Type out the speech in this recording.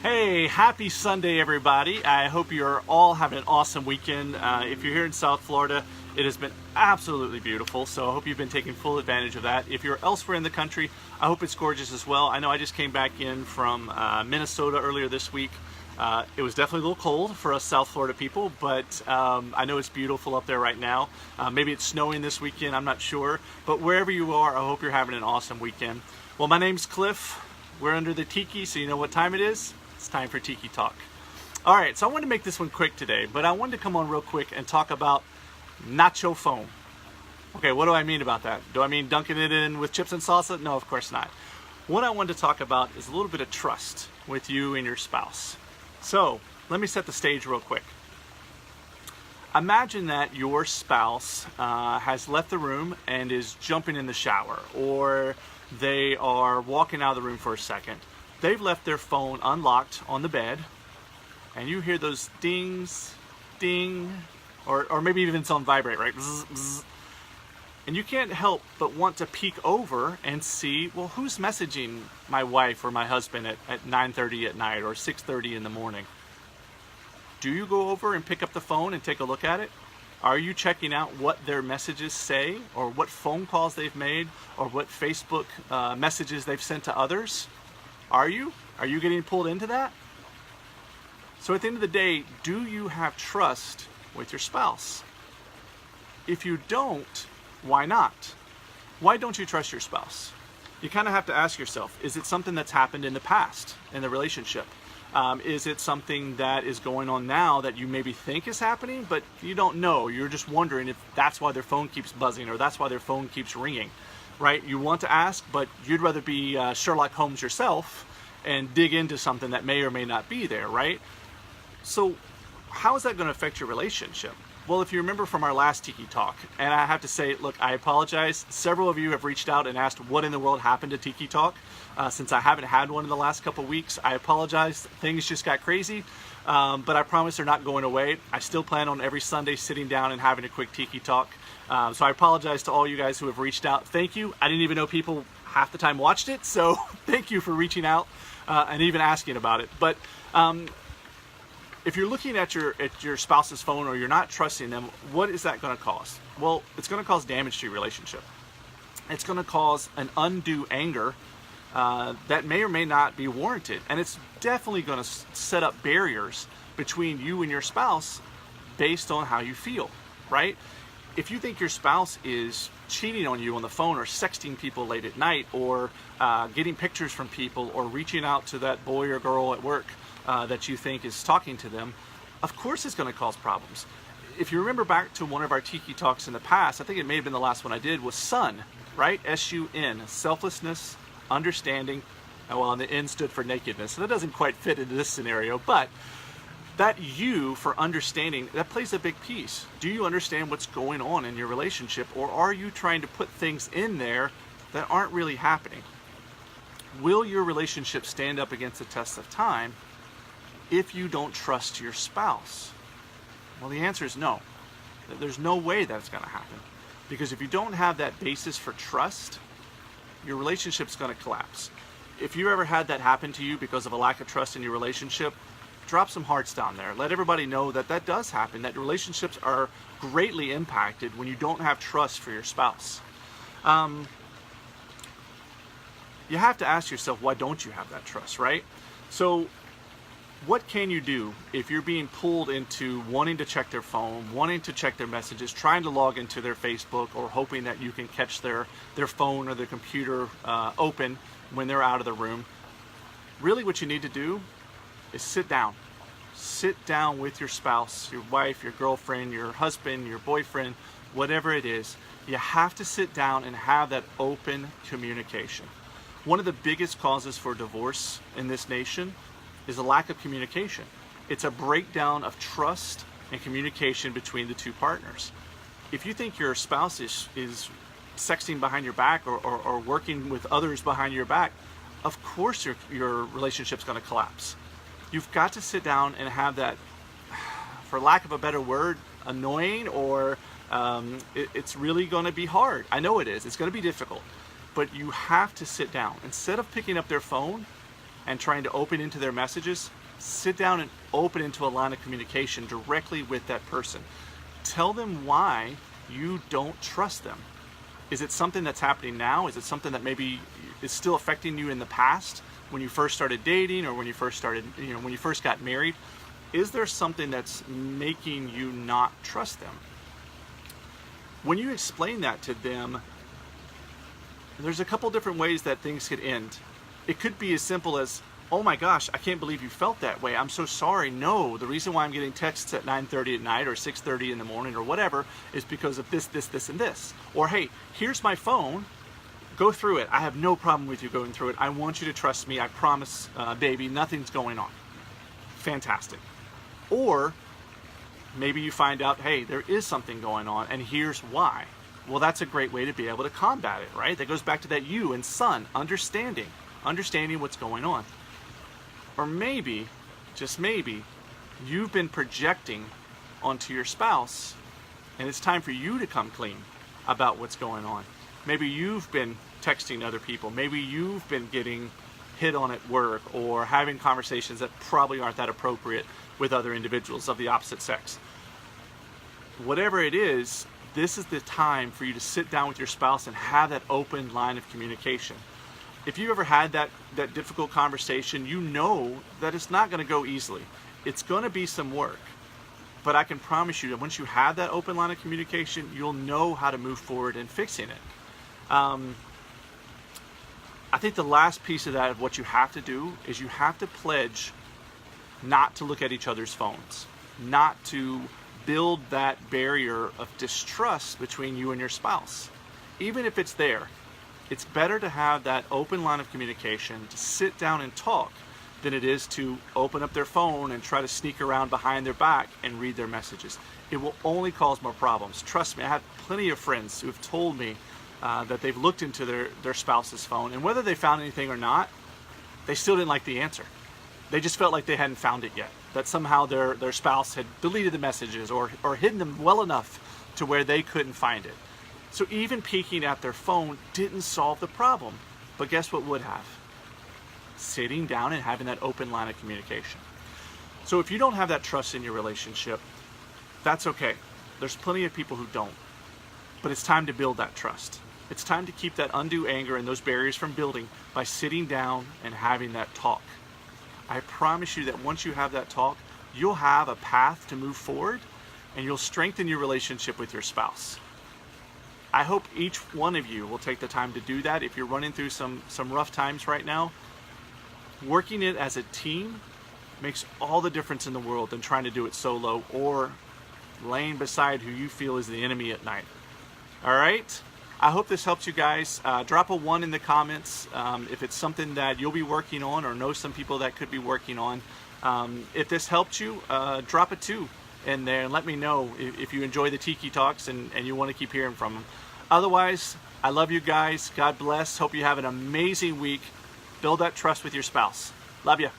Hey, happy Sunday, everybody. I hope you're all having an awesome weekend. If you're here in South Florida, it has been absolutely beautiful, so I hope you've been taking full advantage of that. If you're elsewhere in the country, I hope it's gorgeous as well. I know I just came back in from Minnesota earlier this week. It was definitely a little cold for us South Florida people, but I know it's beautiful up there right now. Maybe it's snowing this weekend, I'm not sure. But wherever you are, I hope you're having an awesome weekend. Well, my name's Cliff. We're under the Tiki, so you know what time it is. It's time for Tiki Talk. All right, so I wanted to make this one quick today, but I wanted to come on real quick and talk about Nacho foam. Okay, what do I mean about that? Do I mean dunking it in with chips and salsa? No, of course not. What I wanted to talk about is a little bit of trust with you and your spouse. So, let me set the stage real quick. Imagine that your spouse has left the room and is jumping in the shower, or they are walking out of the room for a second. They've left their phone unlocked on the bed, and you hear those dings, ding, or maybe even it's on vibrate, right? Bzz, bzz. And you can't help but want to peek over and see, well, who's messaging my wife or my husband at 9:30 at night or 6:30 in the morning? Do you go over and pick up the phone and take a look at it? Are you checking out what their messages say, or what phone calls they've made, or what Facebook messages they've sent to others? Are you? Are you getting pulled into that? So at the end of the day, do you have trust with your spouse? If you don't, why not? Why don't you trust your spouse? You kind of have to ask yourself, is it something that's happened in the past in the relationship? Is it something that is going on now that you maybe think is happening, but you don't know? You're just wondering if that's why their phone keeps buzzing or that's why their phone keeps ringing, right? You want to ask, but you'd rather be Sherlock Holmes yourself and dig into something that may or may not be there, right? So how is that going to affect your relationship? Well, if you remember from our last Tiki Talk, and I have to say, look, I apologize. Several of you have reached out and asked what in the world happened to Tiki Talk. Since I haven't had one in the last couple weeks, I apologize. Things just got crazy, but I promise they're not going away. I still plan on every Sunday sitting down and having a quick Tiki Talk. So I apologize to all you guys who have reached out. Thank you. I didn't even know people half the time watched it, so thank you for reaching out and even asking about it. But if you're looking at your spouse's phone or you're not trusting them, what is that going to cause? Well, it's going to cause damage to your relationship. It's going to cause an undue anger that may or may not be warranted. And it's definitely going to set up barriers between you and your spouse based on how you feel, right? If you think your spouse is cheating on you on the phone or sexting people late at night or getting pictures from people or reaching out to that boy or girl at work that you think is talking to them, of course it's going to cause problems. If you remember back to one of our Tiki Talks in the past, I think it may have been the last one I did, was SUN, right? S-U-N, selflessness, understanding. Well, and the N stood for nakedness, so that doesn't quite fit into this scenario, but that U for understanding, that plays a big piece. Do you understand what's going on in your relationship, or are you trying to put things in there that aren't really happening? Will your relationship stand up against the test of time if you don't trust your spouse? Well, the answer is no. There's no way that's going to happen. Because if you don't have that basis for trust, your relationship's going to collapse. If you ever had that happen to you because of a lack of trust in your relationship, drop some hearts down there. Let everybody know that that does happen, that relationships are greatly impacted when you don't have trust for your spouse. You have to ask yourself, why don't you have that trust, right? So what can you do if you're being pulled into wanting to check their phone, wanting to check their messages, trying to log into their Facebook, or hoping that you can catch their phone or their computer open when they're out of the room? Really what you need to do is sit down. Sit down with your spouse, your wife, your girlfriend, your husband, your boyfriend, whatever it is. You have to sit down and have that open communication. One of the biggest causes for divorce in this nation is a lack of communication. It's a breakdown of trust and communication between the two partners. If you think your spouse is sexting behind your back or working with others behind your back, of course your relationship's going to collapse. You've got to sit down and have that, for lack of a better word, annoying, or it's really going to be hard. I know it is. It's going to be difficult. But you have to sit down. Instead of picking up their phone and trying to open into their messages, sit down and open into a line of communication directly with that person. Tell them why you don't trust them. Is it something that's happening now? Is it something that maybe is still affecting you in the past when you first started dating, or when you first started, when you first got married? Is there something that's making you not trust them? When you explain that to them, there's a couple different ways that things could end. It could be as simple as, oh my gosh, I can't believe you felt that way. I'm so sorry. No, the reason why I'm getting texts at 9:30 at night or 6:30 in the morning or whatever is because of this, this, this, and this. Or, hey, here's my phone. Go through it. I have no problem with you going through it. I want you to trust me. I promise, baby, nothing's going on. Fantastic. Or maybe you find out, hey, there is something going on, and here's why. Well, that's a great way to be able to combat it, right? That goes back to that you and son, understanding what's going on. Or maybe, just maybe, you've been projecting onto your spouse, and it's time for you to come clean about what's going on. Maybe you've been texting other people. Maybe you've been getting hit on at work, or having conversations that probably aren't that appropriate with other individuals of the opposite sex. Whatever it is, this is the time for you to sit down with your spouse and have that open line of communication. If you've ever had that difficult conversation, you know that it's not going to go easily. It's going to be some work. But I can promise you that once you have that open line of communication, you'll know how to move forward in fixing it. I think the last piece of that, of what you have to do, is you have to pledge not to look at each other's phones, not to build that barrier of distrust between you and your spouse. Even if it's there, it's better to have that open line of communication, to sit down and talk, than it is to open up their phone and try to sneak around behind their back and read their messages. It will only cause more problems. Trust me, I have plenty of friends who have told me that they've looked into their spouse's phone, and whether they found anything or not, they still didn't like the answer. They just felt like they hadn't found it yet, that somehow their spouse had deleted the messages or hidden them well enough to where they couldn't find it. So even peeking at their phone didn't solve the problem. But guess what would have? Sitting down and having that open line of communication. So if you don't have that trust in your relationship, that's okay. There's plenty of people who don't. But it's time to build that trust. It's time to keep that undue anger and those barriers from building by sitting down and having that talk. I promise you that once you have that talk, you'll have a path to move forward, and you'll strengthen your relationship with your spouse. I hope each one of you will take the time to do that. If you're running through some rough times right now, working it as a team makes all the difference in the world than trying to do it solo or laying beside who you feel is the enemy at night. All right? I hope this helps you guys. Drop a 1 in the comments if it's something that you'll be working on or know some people that could be working on. If this helped you, drop a 2 in there and let me know if you enjoy the Tiki Talks and you want to keep hearing from them. Otherwise, I love you guys. God bless. Hope you have an amazing week. Build that trust with your spouse. Love you.